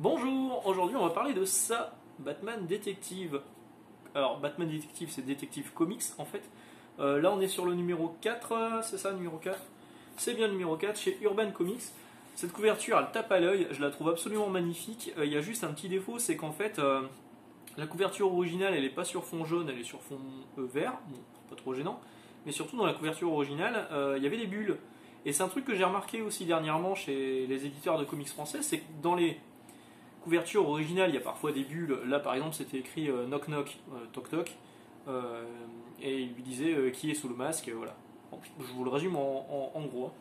Bonjour, aujourd'hui on va parler de ça, Batman Détective. Alors Batman Détective c'est Détective Comics en fait. Là on est sur le numéro 4, c'est ça, numéro 4. C'est bien le numéro 4 chez Urban Comics. Cette couverture elle tape à l'œil, je la trouve absolument magnifique. Il y a juste un petit défaut, c'est qu'en fait la couverture originale elle est pas sur fond jaune, elle est sur fond vert, bon, pas trop gênant. Mais surtout dans la couverture originale il y avait des bulles. Et c'est un truc que j'ai remarqué aussi dernièrement chez les éditeurs de comics français, c'est que dans les couverture originale, il y a parfois des bulles. Là, par exemple, c'était écrit knock knock, toc toc, et il lui disait qui est sous le masque. Voilà. Bon, je vous le résume en gros.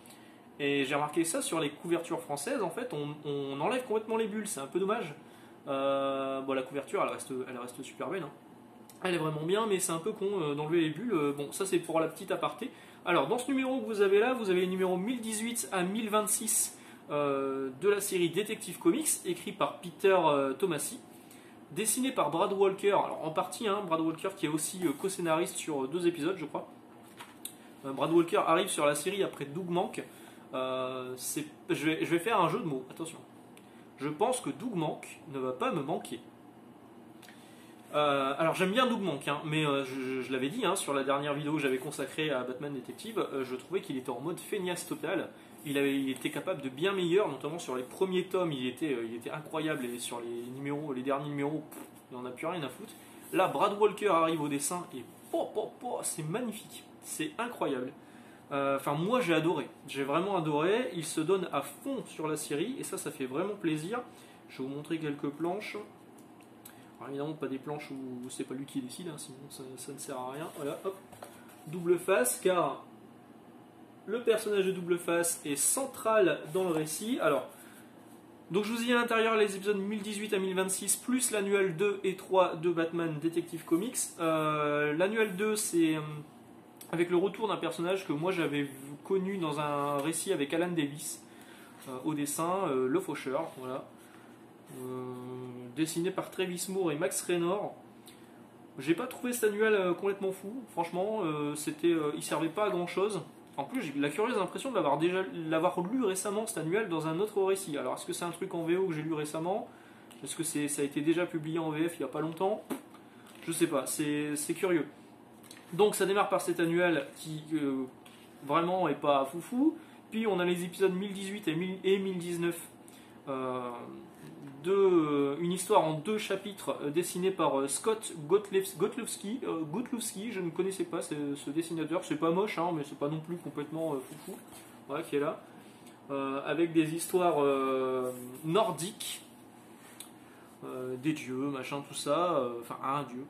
Et j'ai remarqué ça sur les couvertures françaises. En fait, on enlève complètement les bulles. C'est un peu dommage. Bon, la couverture, elle reste super belle. Hein. Elle est vraiment bien, mais c'est un peu con d'enlever les bulles. Bon, ça c'est pour la petite aparté. Alors, dans ce numéro que vous avez là, vous avez les numéros 1018 à 1026. De la série Detective Comics, écrit par Peter Tomasi, dessiné par Brad Walker, alors en partie, Brad Walker qui est aussi co-scénariste sur 2 épisodes, je crois. Brad Walker arrive sur la série après Doug Mahnke. Je vais faire un jeu de mots, attention. Je pense que Doug Mahnke ne va pas me manquer. Alors j'aime bien Doug Mahnke, mais je l'avais dit sur la dernière vidéo que j'avais consacrée à Batman Detective, je trouvais qu'il était en mode feignasse total. Il était capable de bien meilleur, notamment sur les premiers tomes, il était incroyable, et sur les derniers numéros, il n'en a plus rien à foutre. Là, Brad Walker arrive au dessin et c'est magnifique, c'est incroyable. Enfin, moi j'ai adoré, j'ai vraiment adoré. Il se donne à fond sur la série et ça fait vraiment plaisir. Je vais vous montrer quelques planches. Alors, évidemment, pas des planches où c'est pas lui qui décide, sinon ça ne sert à rien. Voilà, hop, double face, car le personnage de Double Face est central dans le récit. Alors, donc je vous ai dit à l'intérieur les épisodes 1018 à 1026 plus l'annuel 2 et 3 de Batman Detective Comics. L'annuel 2 c'est avec le retour d'un personnage que moi j'avais connu dans un récit avec Alan Davis au dessin, le Faucheur, voilà. Dessiné par Travis Moore et Max Raynor. J'ai pas trouvé cet annuel complètement fou, franchement, il servait pas à grand chose. En plus, j'ai la curieuse impression de l'avoir lu récemment cet annuel dans un autre récit. Alors, est-ce que c'est un truc en VO que j'ai lu récemment? Est-ce que ça a été déjà publié en VF il n'y a pas longtemps? Je sais pas, c'est curieux. Donc, ça démarre par cet annuel qui vraiment est pas foufou. Puis, on a les épisodes 1018 et 1019 une histoire en 2 chapitres dessinée par Scott Gotlowski. Je ne connaissais pas ce dessinateur. C'est pas moche, mais c'est pas non plus complètement foufou. Voilà, qui est là. Avec des histoires nordiques, des dieux, machin, tout ça. Enfin, un dieu.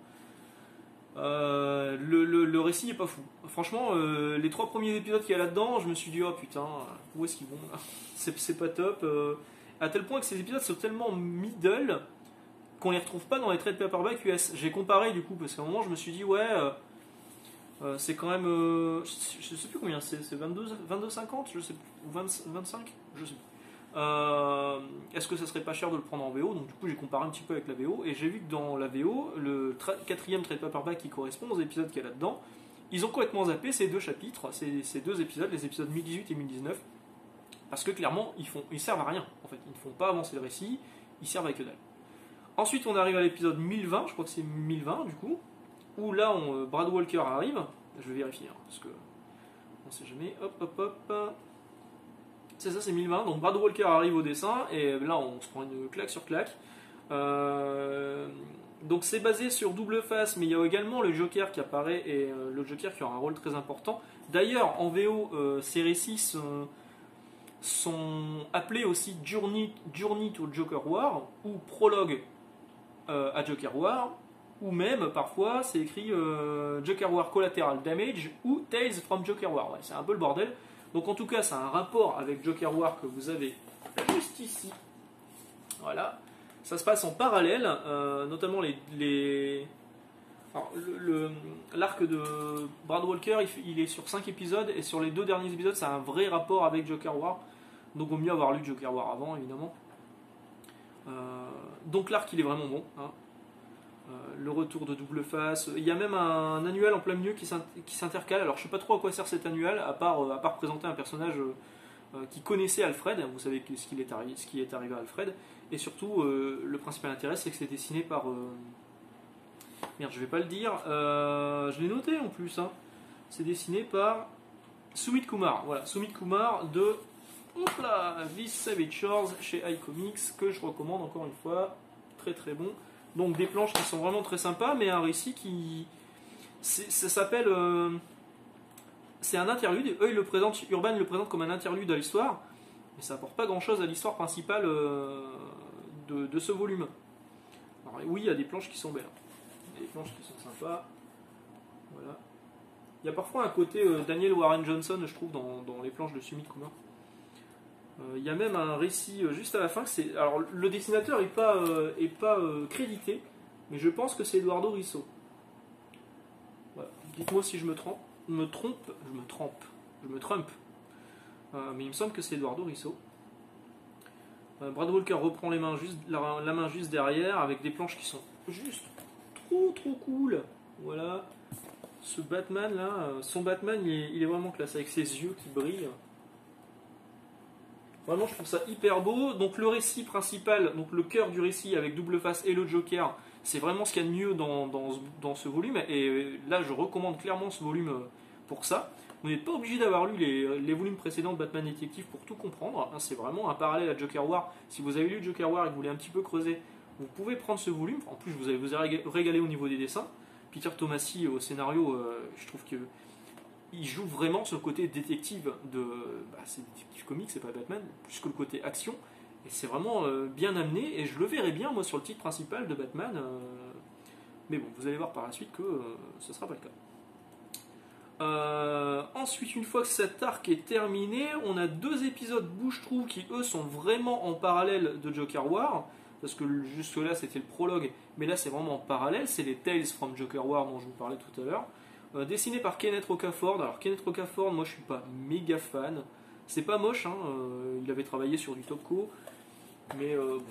Le récit est pas fou. Franchement, les 3 premiers épisodes qu'il y a là-dedans, je me suis dit, oh putain, où est-ce qu'ils vont là? C'est pas top. À tel point que ces épisodes sont tellement middle qu'on les retrouve pas dans les trade paperback US. J'ai comparé du coup, parce qu'à un moment je me suis dit, ouais, c'est quand même. Je sais plus combien c'est 22,50, je sais plus, ou 25, je sais plus. Est-ce que ça serait pas cher de le prendre en VO? Donc du coup j'ai comparé un petit peu avec la VO et j'ai vu que dans la VO, le 4e trade paperback qui correspond aux épisodes qu'il y a là-dedans, ils ont complètement zappé ces 2 chapitres, ces 2 épisodes, les épisodes 1018 et 1019. Parce que clairement, ils servent à rien. En fait, ils ne font pas avancer le récit, ils servent à que dalle. Ensuite, on arrive à l'épisode 1020, je crois que c'est 1020 du coup, où là, Brad Walker arrive. Je vais vérifier, parce que on ne sait jamais. Hop. C'est ça, c'est 1020. Donc Brad Walker arrive au dessin, et là, on se prend une claque sur claque. Donc c'est basé sur Double Face, mais il y a également le Joker qui apparaît, et le Joker qui aura un rôle très important. D'ailleurs, en VO, ces récits sont appelés aussi Journey to Joker War ou Prologue à Joker War, ou même parfois c'est écrit Joker War Collateral Damage ou Tales from Joker War. Ouais, c'est un peu le bordel. Donc en tout cas, ça a un rapport avec Joker War que vous avez juste ici. Voilà. Ça se passe en parallèle, notamment l'arc de Brad Walker, il est sur 5 épisodes, et sur les 2 derniers épisodes, ça a un vrai rapport avec Joker War. Donc il vaut mieux avoir lu Joker War avant, évidemment. Donc l'arc, il est vraiment bon. Le retour de Double Face. Il y a même un annuel en plein milieu qui s'intercale. Alors je sais pas trop à quoi sert cet annuel, à part présenter un personnage qui connaissait Alfred. Vous savez ce qui est arrivé à Alfred. Et surtout, le principal intérêt, c'est que c'est dessiné par... Merde, je vais pas le dire. Je l'ai noté en plus. Hein. C'est dessiné par Sumit Kumar. Voilà, Sumit Kumar de This Savage Shores chez iComics, que je recommande encore une fois. Très très bon. Donc des planches qui sont vraiment très sympas, mais un récit qui... Ça s'appelle... c'est un interlude. Eux, Urban le présente comme un interlude à l'histoire, mais ça apporte pas grand chose à l'histoire principale de ce volume. Alors, oui, il y a des planches qui sont belles. Des planches qui sont sympas. Voilà. Il y a parfois un côté Daniel Warren Johnson, je trouve, dans les planches de Sumit Kumar. Il y a même un récit juste à la fin. Alors, le dessinateur n'est pas crédité, mais je pense que c'est Eduardo Risso. Voilà. Dites-moi si je me trompe. Je me trompe. Mais il me semble que c'est Eduardo Risso. Brad Walker reprend la main juste derrière avec des planches qui sont juste trop cool. Voilà. Ce Batman là, son Batman il est vraiment classe avec ses yeux qui brillent. Vraiment, je trouve ça hyper beau. Donc le récit principal, donc le cœur du récit avec Double Face et le Joker, c'est vraiment ce qu'il y a de mieux dans ce volume. Et là, je recommande clairement ce volume pour ça. Vous n'êtes pas obligé d'avoir lu les volumes précédents de Batman Détective pour tout comprendre. Hein, c'est vraiment un parallèle à Joker War. Si vous avez lu Joker War et que vous voulez un petit peu creuser, vous pouvez prendre ce volume. En plus, vous allez vous régaler au niveau des dessins. Peter Tomasi au scénario, je trouve que il joue vraiment ce côté détective c'est détective comique, c'est pas Batman, plus que le côté action. Et c'est vraiment bien amené. Et je le verrai bien, moi, sur le titre principal de Batman. Mais bon, vous allez voir par la suite que ce sera pas le cas. Ensuite, une fois que cet arc est terminé, on a 2 épisodes bouche-trou qui, eux, sont vraiment en parallèle de Joker War. Parce que jusque là, c'était le prologue. Mais là, c'est vraiment en parallèle. C'est les Tales from Joker War dont je vous parlais tout à l'heure. Dessiné par Kenneth Rocafort. Alors Kenneth Rocafort, moi je suis pas méga fan. C'est pas moche, hein. Il avait travaillé sur du Topco, mais bon.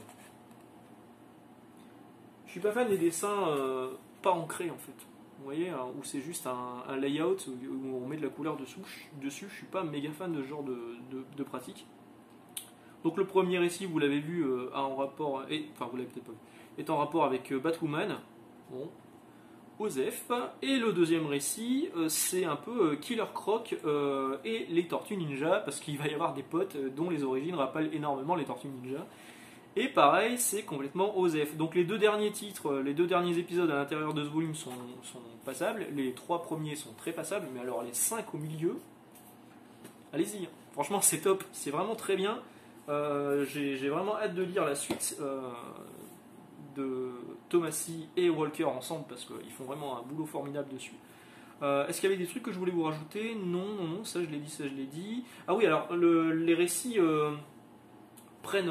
Je suis pas fan des dessins pas ancrés en fait. Vous voyez, hein, où c'est juste un layout où on met de la couleur dessus. Je suis pas méga fan de ce genre de pratique. Donc le premier récit, vous l'avez vu, vous l'avez peut-être pas vu, est en rapport avec Batwoman. Bon. Osef. Et le deuxième récit, c'est un peu Killer Croc et les Tortues Ninja, parce qu'il va y avoir des potes dont les origines rappellent énormément les Tortues Ninja. Et pareil, c'est complètement Osef. Donc les 2 derniers titres, les 2 derniers épisodes à l'intérieur de ce volume sont passables. Les 3 premiers sont très passables, mais alors les 5 au milieu, allez-y. Franchement, c'est top. C'est vraiment très bien. J'ai vraiment hâte de lire la suite. De Tomasi et Walker ensemble parce qu'ils font vraiment un boulot formidable dessus. Est-ce qu'il y avait des trucs que je voulais vous rajouter ? Non, ça je l'ai dit. Ah oui, alors les récits prennent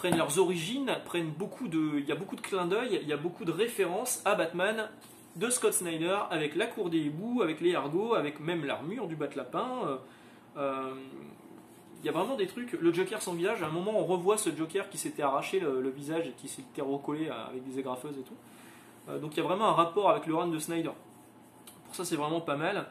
leurs origines, il y a beaucoup de clins d'œil, il y a beaucoup de références à Batman de Scott Snyder avec la cour des hiboux, avec les Argos, avec même l'armure du Bat-Lapin. Il y a vraiment des trucs. Le Joker sans visage, à un moment on revoit ce Joker qui s'était arraché le visage et qui s'était recollé avec des agrafeuses et tout. Donc il y a vraiment un rapport avec le run de Snyder. Pour ça c'est vraiment pas mal.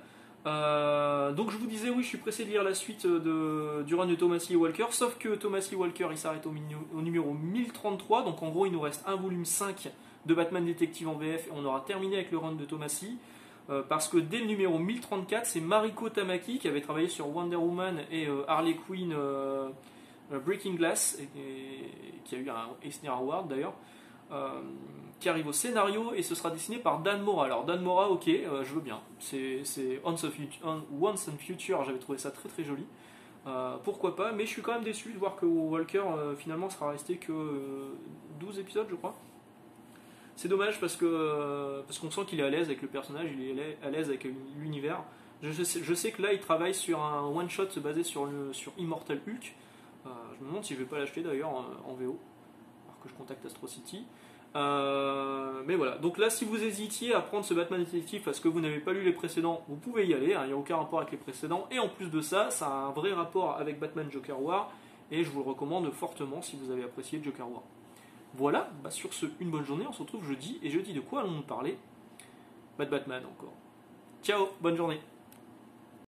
Donc je vous disais, oui, je suis pressé de lire la suite du run de Tomasi et Walker, sauf que Tomasi et Walker il s'arrête au numéro 1033, donc en gros il nous reste un volume 5 de Batman Détective en VF et on aura terminé avec le run de Tomasi. Parce que dès le numéro 1034, c'est Mariko Tamaki qui avait travaillé sur Wonder Woman et Harley Quinn Breaking Glass, et qui a eu un Eisner Award d'ailleurs, qui arrive au scénario et ce sera dessiné par Dan Mora. Alors Dan Mora, ok, je veux bien. C'est Once and Future, j'avais trouvé ça très très joli. Pourquoi pas, mais je suis quand même déçu de voir que Walker finalement sera resté que 12 épisodes, je crois. C'est dommage parce qu'on sent qu'il est à l'aise avec le personnage, il est à l'aise avec l'univers. Je sais que là il travaille sur un one shot basé sur Immortal Hulk. Je me demande si je vais pas l'acheter d'ailleurs en VO, alors que je contacte Astro City. Mais voilà, donc là si vous hésitiez à prendre ce Batman Détective parce que vous n'avez pas lu les précédents, vous pouvez y aller, hein, il n'y a aucun rapport avec les précédents, et en plus de ça, ça a un vrai rapport avec Batman Joker War, et je vous le recommande fortement si vous avez apprécié Joker War. Voilà, sur ce, une bonne journée, on se retrouve jeudi, et jeudi de quoi allons-nous parler ? Batman encore. Ciao, bonne journée.